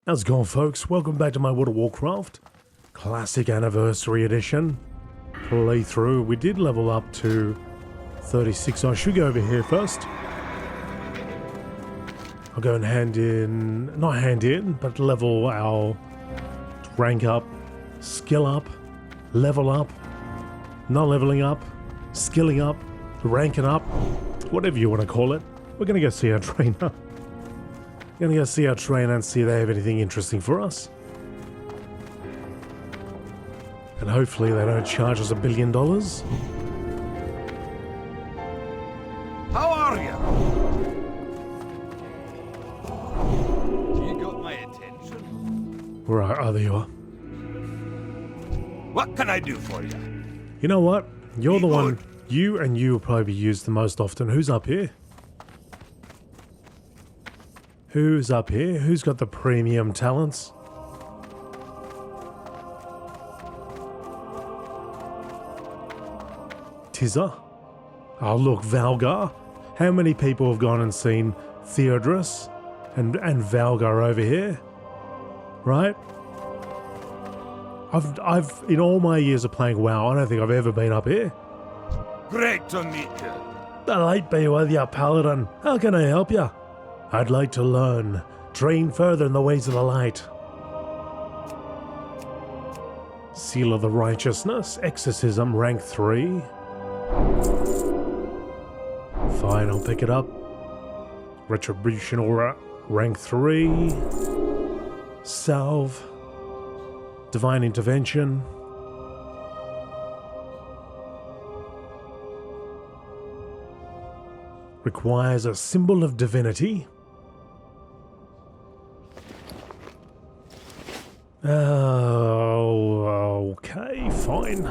How's it going, folks? Welcome back to my World of Warcraft Classic Anniversary Edition playthrough. We did level up to 36, so I should go over here first. I'll go and but level our rank up, skill up, level up, not leveling up, skilling up, ranking up, whatever you want to call it. We're going to go see our trainer. Gonna go see our trainer and see if they have anything interesting for us. And hopefully they don't charge us $1 billion. How are you? You got my attention. Right, oh, there you are. What can I do for you? You know what? You're the one. You will probably be used the most often. Who's up here? Who's up here? Who's got the premium talents? Tizza? Oh look, Valgar. How many people have gone and seen Theodrus and Valgar over here? Right? I've in all my years of playing WoW, I don't think I've ever been up here. Great to meet you. The light be with ya, Paladin. How can I help ya? I'd like to learn, train further in the ways of the light. Seal of the Righteousness, Exorcism, rank 3. Fine, I'll pick it up. Retribution Aura, rank 3. Salve. Divine Intervention. Requires a symbol of divinity. Oh, okay, fine.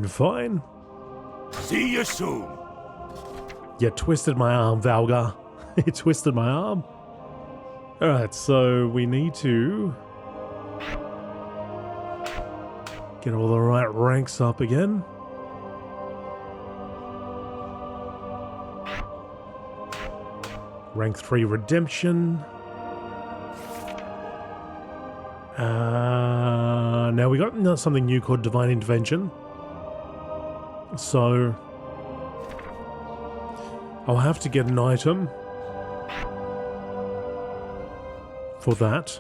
Fine. See you soon. You twisted my arm, Valgar. You twisted my arm. Alright, so we need to get all the right ranks up again. Rank 3 Redemption. Now we got something new called Divine Intervention. So I'll have to get an item for that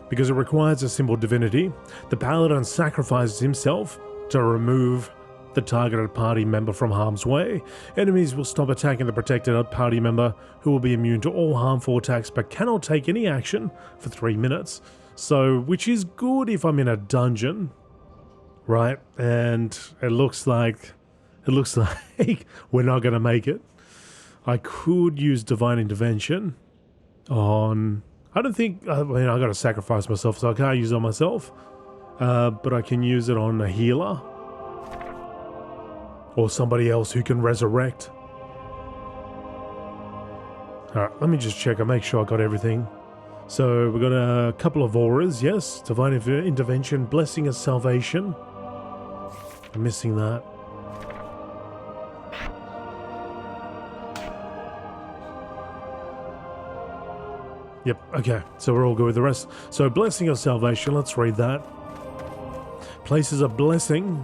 because it requires a symbol divinity. The Paladin sacrifices himself to remove the targeted party member from harm's way. Enemies will stop attacking the protected party member, who will be immune to all harmful attacks but cannot take any action for 3 minutes. So, which is good if I'm in a dungeon, right? And it looks like we're not going to make it. I could use Divine Intervention on... I don't think... I mean, I got to sacrifice myself, so I can't use it on myself. But I can use it on a healer. Or somebody else who can resurrect. Alright, let me just check. I'll make sure I got everything. So, we've got a couple of auras, yes. Divine Intervention, Blessing of Salvation. I'm missing that. Yep, okay. So we're all good with the rest. So, Blessing of Salvation, let's read that. Places a blessing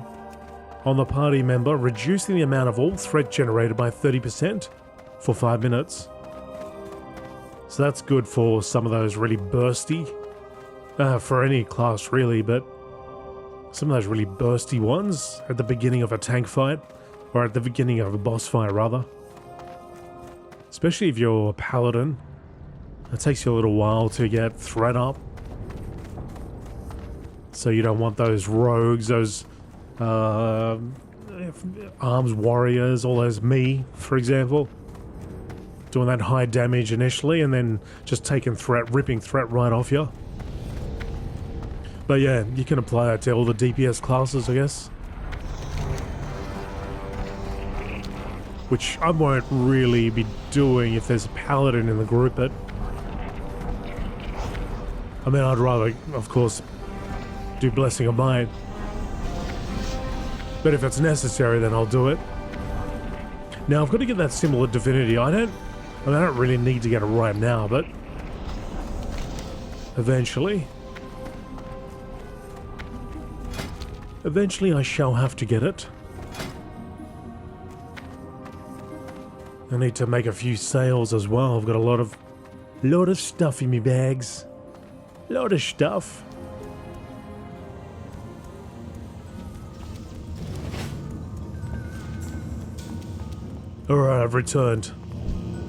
on the party member, reducing the amount of all threat generated by 30% for 5 minutes. So that's good for some of those really bursty, for any class really, but some of those really bursty ones at the beginning of a tank fight, or at the beginning of a boss fight rather. Especially if you're a Paladin, it takes you a little while to get threat up. So you don't want those rogues, those arms warriors, all those me, for example, doing that high damage initially and then just ripping threat right off you. But yeah, you can apply that to all the DPS classes, I guess. Which I won't really be doing if there's a Paladin in the group, but I mean, I'd rather, of course, do Blessing of Might. But if it's necessary, then I'll do it. Now I've got to get that symbol of divinity. I don't really need to get it right now, but eventually I shall have to get it. I need to make a few sales as well. I've got a lot of stuff in my bags. Lot of stuff. Alright, I've returned.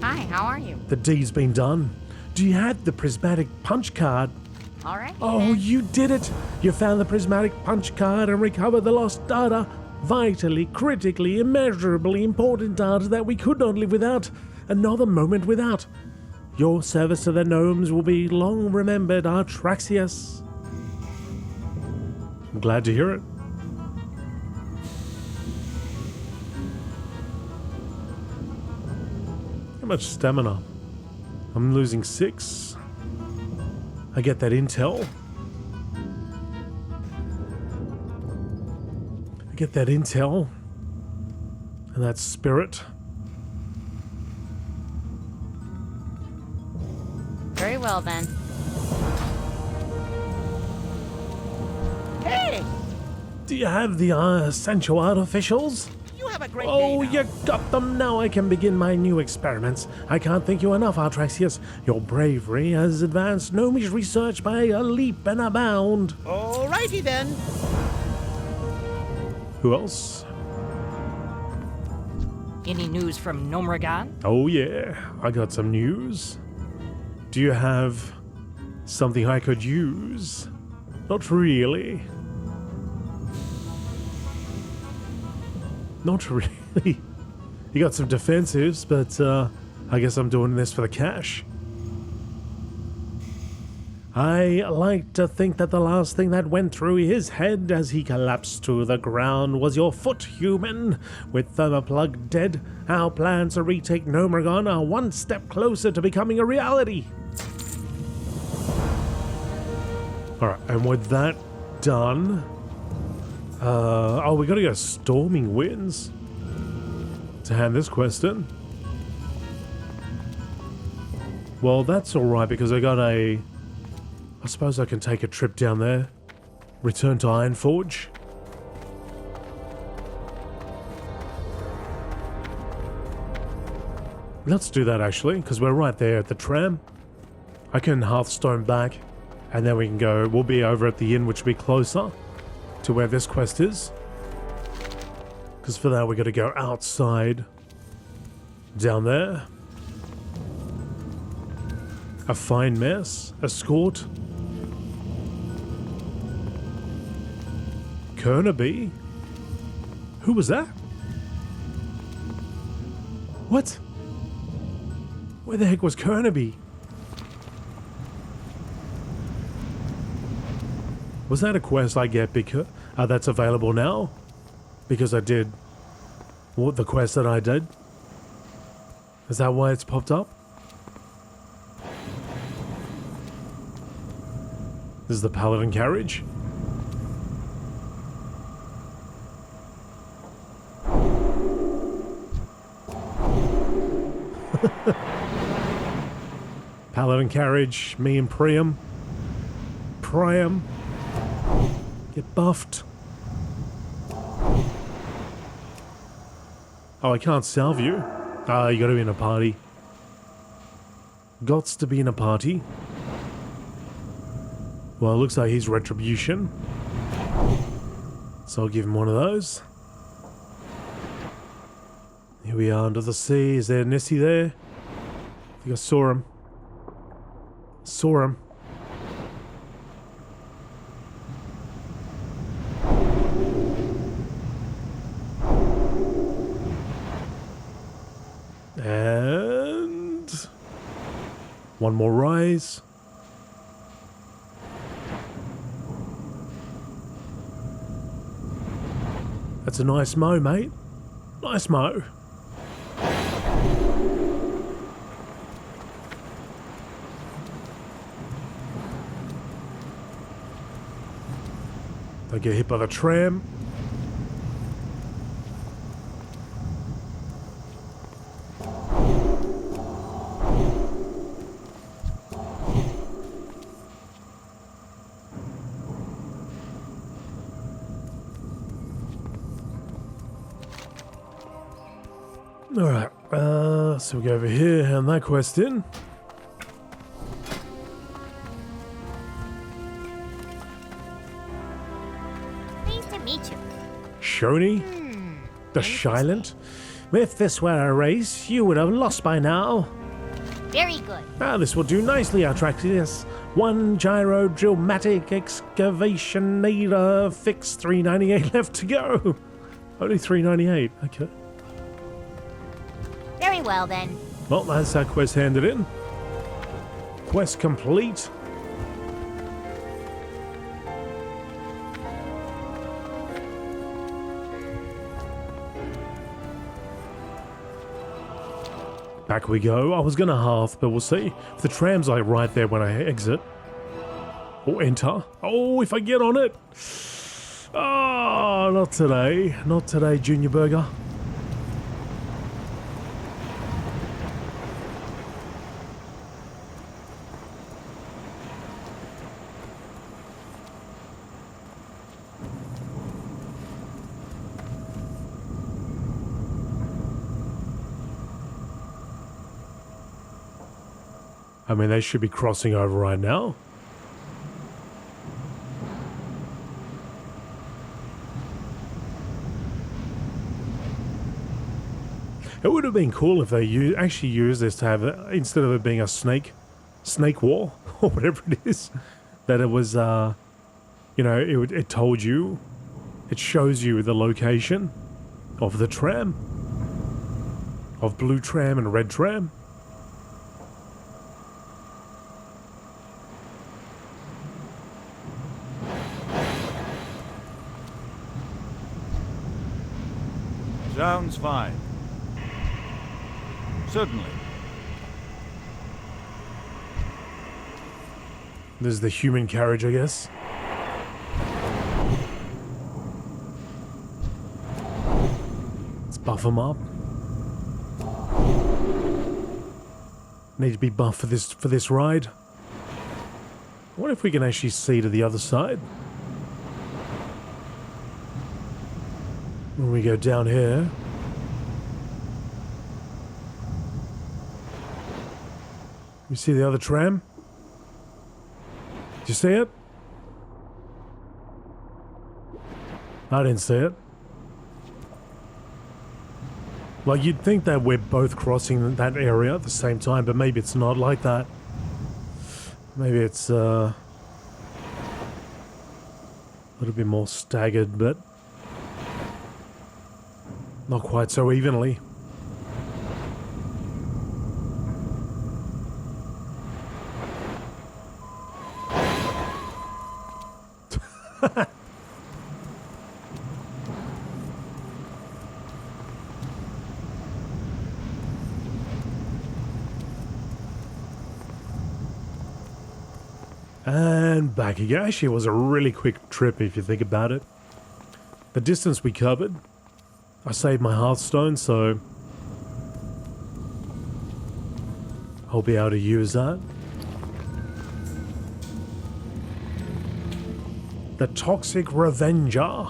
Hi, how are you? The deed's been done. Do you have the prismatic punch card? All right. Oh, then. you did it! You found the prismatic punch card and recovered the lost data. Vitally, critically, immeasurably important data that we could not live without. Another moment without. Your service to the gnomes will be long remembered, Artraxius. I'm glad to hear it. How much stamina? I'm losing 6. I get that intel. And that spirit. Very well then. Hey! Do you have the essential artificials? You have a great day Oh, now. you got them. Now I can begin my new experiments. I can't thank you enough, Artraxius. Your bravery has advanced gnomish research by a leap and a bound. Alrighty then. Who else? Any news from Gnomragan? Oh yeah, I got some news. Do you have something I could use? Not really. Not really. You got some defensives, but I guess I'm doing this for the cash. I like to think that the last thing that went through his head as he collapsed to the ground was your foot, human. With Thermoplug dead, our plans to retake Gnomragon are one step closer to becoming a reality. Alright, and with that done... oh, we gotta go Storming Winds to hand this quest in. Well, that's alright because I got a... I suppose I can take a trip down there. Return to Ironforge. Let's do that actually, because we're right there at the tram. I can Hearthstone back, and then we can go... We'll be over at the inn, which will be closer to where this quest is. Because for that we got to go outside. Down there. A fine mess. Escort. Kernaby? Who was that? What? Where the heck was Kernaby? Was that a quest I get because that's available now? Because I did what the quest that I did? Is that why it's popped up? This is the Paladin carriage. Paladin carriage, me and Priam. Get buffed. Oh, I can't salve you. Ah, you gotta be in a party. Gots to be in a party. Well, it looks like he's Retribution. So I'll give him one of those. Here we are under the sea. Is there Nessie there? I think I saw him. And one more rise. That's a nice mow, mate. Nice mow. Don't get hit by the tram. Alright, so we go over here, hand that quest in. Pleased to meet you. Shoni? The Shylent? If this were a race, you would have lost by now. Very good. This will do nicely, Atraxius. One gyro drillmatic excavationator fix 398 left to go. Only 398, okay. Very well then. Well, that's that quest handed in. Quest complete. Back we go. I was gonna half, but we'll see. If the tram's like right there when I exit. Or enter. Oh, if I get on it. Oh, not today. Not today, Junior Burger. I mean, they should be crossing over right now. It would have been cool if they actually used this to have, instead of it being a snake wall, or whatever it is, that it was, you know, it told you, it shows you the location of the tram, of blue tram and red tram. Sounds fine. Certainly. There's the human carriage, I guess. Let's buff them up. Need to be buffed for this ride. What if we can actually see to the other side? When we go down here. You see the other tram? Did you see it? I didn't see it. Like, you'd think that we're both crossing that area at the same time, but maybe it's not like that. Maybe it's a little bit more staggered, but not quite so evenly. And back again. Actually, it was a really quick trip if you think about it. The distance we covered, I saved my Hearthstone, so I'll be able to use that. The Toxic Revenger.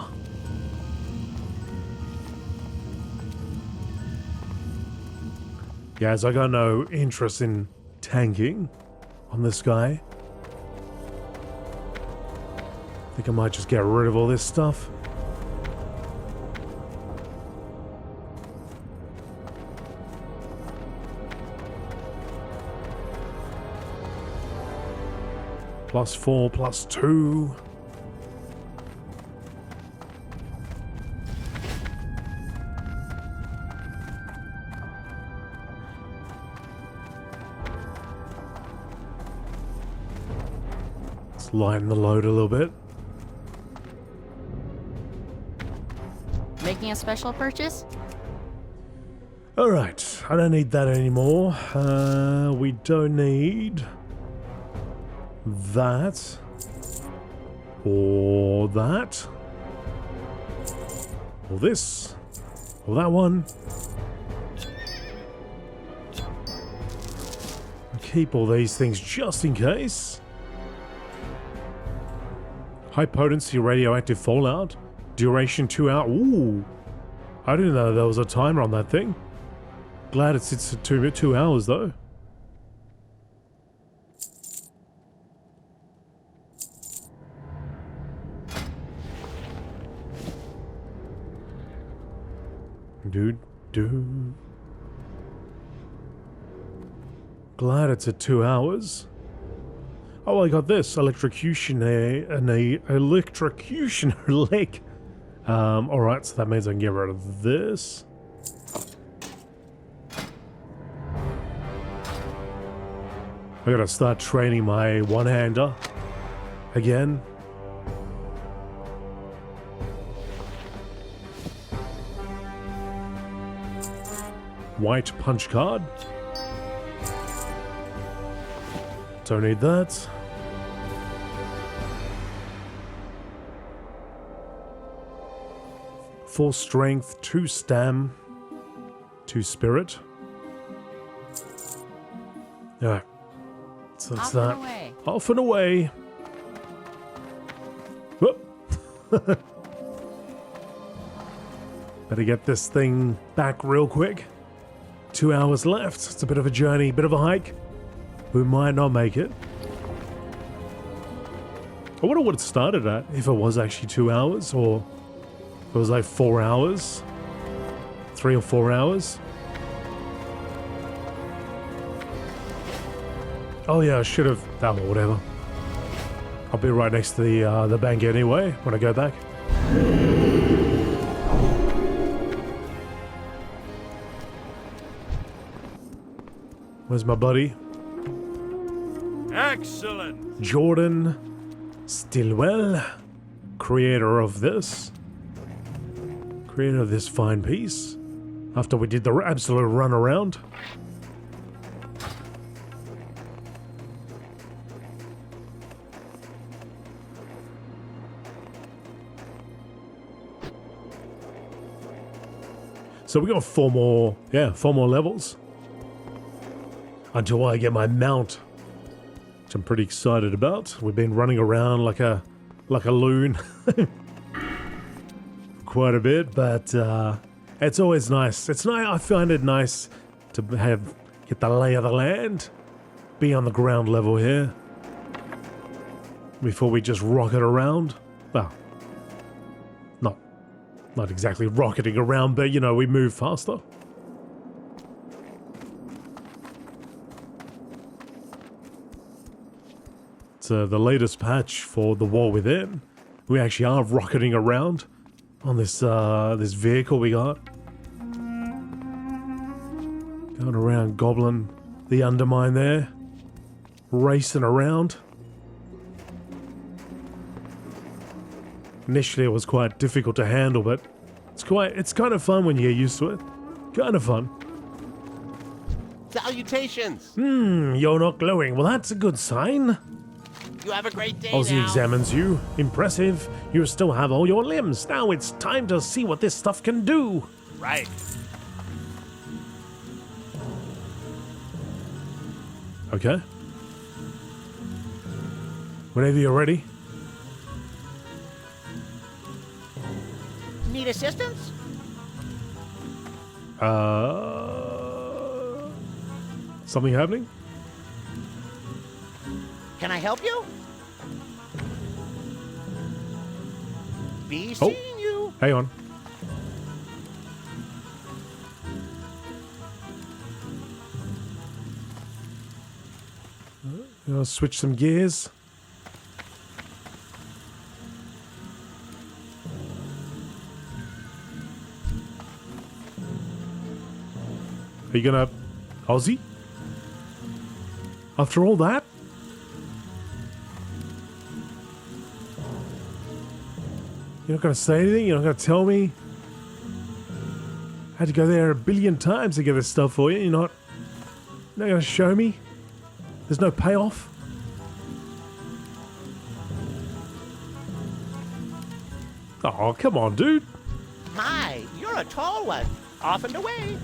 Guys, I got no interest in tanking on this guy. I think I might just get rid of all this stuff. +4, +2. Let's lighten the load a little bit. Making a special purchase? Alright, I don't need that anymore. We don't need that. Or that. Or this. Or that one. I'll keep all these things just in case. High potency radioactive fallout. Duration 2 hours. Ooh. I didn't know there was a timer on that thing. Glad it sits at 2 hours though. Dude. Glad it's at 2 hours. Oh, I got this electrocution leg. Alright, so that means I can get rid of this. I gotta start training my one-hander again. White punch card. Don't need that. Full strength, 2 stam, 2 spirit. Yeah. So that's Off and that. away. Off and away. Whoop. Better get this thing back real quick. 2 hours left. It's a bit of a journey, bit of a hike. We might not make it. I wonder what it started at, if it was actually 2 hours, or if it was like 4 hours. 3 or 4 hours. Oh yeah, I should have... Oh, well, whatever. I'll be right next to the bank anyway, when I go back. Where's my buddy? Excellent. Jordan Stillwell, creator of this. Creator of this fine piece. After we did the absolute run around. So we got 4 more levels. Until I get my mount, which I'm pretty excited about. We've been running around like a loon quite a bit, but it's always nice. It's nice. I find it nice to get the lay of the land, be on the ground level here before we just rocket around. Well, not exactly rocketing around, but you know, we move faster. The latest patch for the War Within, we actually are rocketing around on this this vehicle we got. Going around Goblin, the Undermine there, racing around. Initially it was quite difficult to handle, but it's kind of fun when you get used to it. Kind of fun. Salutations! You're not glowing. Well, that's a good sign. You have a great day Ozzy now. examines you. Impressive. You still have all your limbs. Now it's time to see what this stuff can do. Right. Okay. Whenever you're ready. Need assistance? Something happening? Can I help you? Be Oh. seeing you. Hang on. I'll switch some gears. Are you gonna... Ozzy? After all that? You're not gonna say anything? You're not gonna tell me? I had to go there 1 billion times to get this stuff for you. You're not gonna show me? There's no payoff? Oh, come on, dude. My, you're a tall one. Off and away.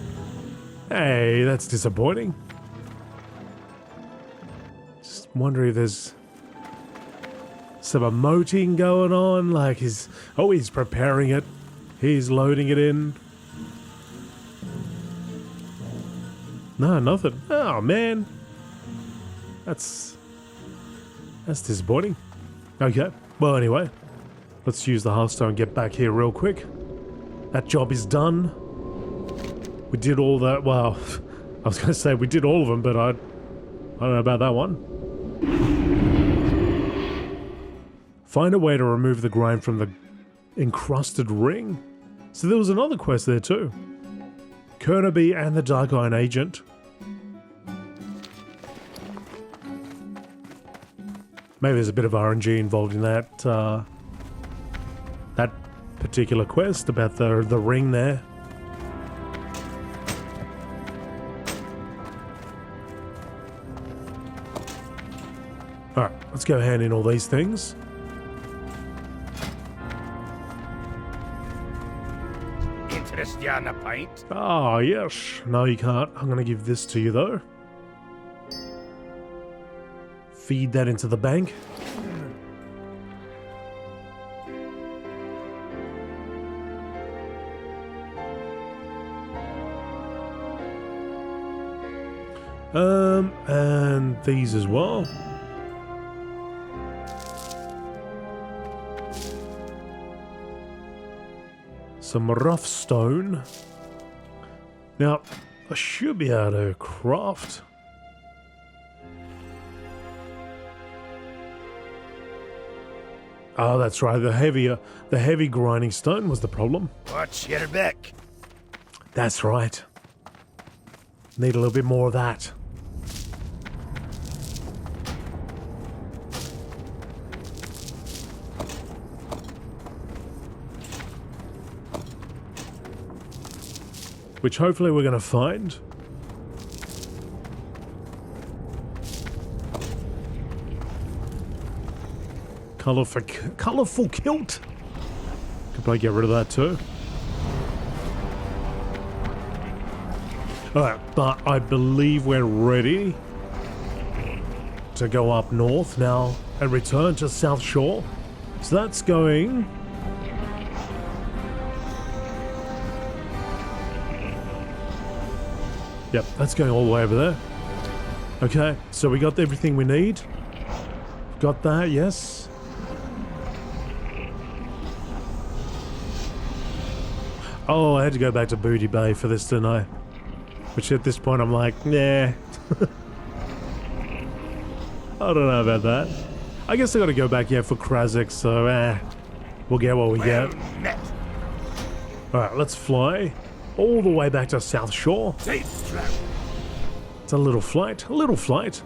Hey, that's disappointing. Just wondering if there's some emoting going on. Like he's preparing it. He's loading it in. No, nothing. Oh, man. That's disappointing. Okay. Well, anyway. Let's use the Hearthstone and get back here real quick. That job is done. We did all that. Well, I was going to say we did all of them, but I don't know about that one. Find a way to remove the grind from the encrusted ring. So there was another quest there too. Kernaby and the Dark Iron Agent. Maybe there's a bit of RNG involved in that that particular quest about the ring there. Alright, let's go hand in all these things. Interest you on a pint? Ah, yes. No, you can't. I'm going to give this to you, though. Feed that into the bank. And these as well. Some rough stone. Now, I should be able to craft. Oh, that's right. The heavy grinding stone was the problem. Watch your back. That's right. Need a little bit more of that. Which hopefully we're going to find. Colourful kilt. Could probably get rid of that too. Alright, but I believe we're ready to go up north now and return to South Shore. So that's going... Yep, that's going all the way over there. Okay, so we got everything we need. Got that, yes. Oh, I had to go back to Booty Bay for this, didn't I? Which at this point I'm like, nah. I don't know about that. I guess I gotta go back here for Krasik, so we'll get what we get. Alright, let's fly all the way back to South Shore. Safe travel. It's a little flight, a little flight.